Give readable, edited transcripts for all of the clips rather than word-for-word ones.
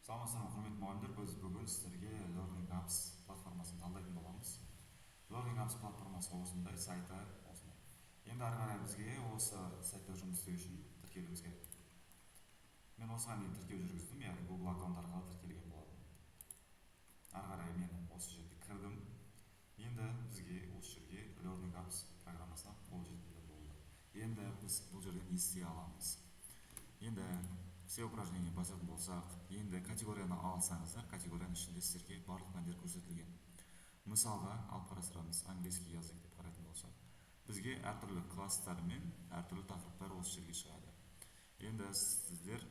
Саламатсыздар ма, құрметті мұғалімдер, біз бүгін сіздерге Learning Apps платформасын талдайтын боламыз. Learning Apps платформасы осындай, сайты осындай. Енді ары қарай бізге осы сайтта жұмыс істеу үшін тіркелуіміз керек. Мен осыған дейін тіркеу жүргіздім, яғни Google аккаунт арқылы тіркелген болатын. Ары қарай мен осы жерде кірдім. Енді бізге осы жерге Learning Apps программасына қол жеткізуге болды. Енді біз бұл жерден не істей аламыз? Енді все упражнение басатын болсақ, енді категорияны алсаңыздар, категорияның ішінде сіздерге барлық пәндер көрсетілген. Мысалға алып қарастырамыз, английский язык деп қарайтын болсақ, бізге әртүрлі класстар мен әртүрлі тақырыптар осы жерге шығады. Енді сіздер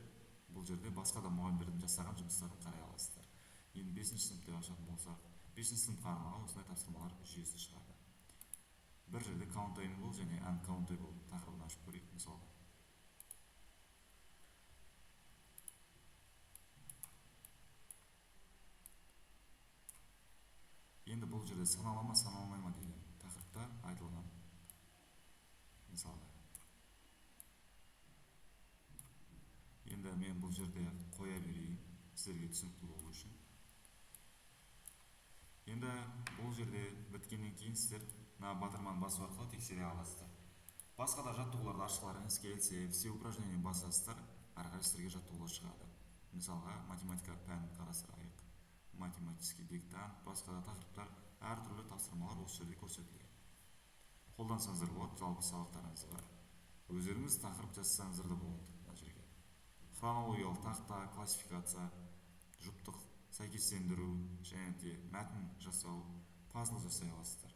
бұл жерде басқа да мұғалімдердің жасаған жұмыстарын қарай аласыздар. Енді 5-ші сынып деп ашатын болсақ, 5-ші сыныпқа арналған осындай тапсырмалар жүйесі шығады. Бір жерде countable және uncountable тақырыбын ашып көрейік мысалға. Енді бұл жерде санала ма, саналмай ма деген тақырыпта айтылған. Мысалға. Енді мен бұл жерде қоя берейін, сіздерге түсінікті болу үшін. Енді бұл жерде біткеннен кейін сіздер батырманы басу арқылы тексере аласыздар. Басқа да жаттығуларды ашқыларыңыз келсе, все упражнение басасыздар, ары қарай сіздерге жаттығулар шығады. Мысалға, математика пәнін қарастырайық. Математический диктант, басқа да тақырыптар, әртүрлі тапсырмалар осы жерде көрсетілген. Қолдансаңыздар болады, жалпы сабақтарыңыз бар. Өздеріңіз тақырып жазсаңыздар да болады мына жерге. Хронологиялық тақта, классификация, жұптық сәйкестендіру және де мәтін жасау, пазл жасай аласыздар.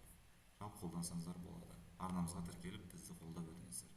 Жалпы қолдансаңыздар болады. Арнамызға тіркеліп бізді қолдап өтіңіздер.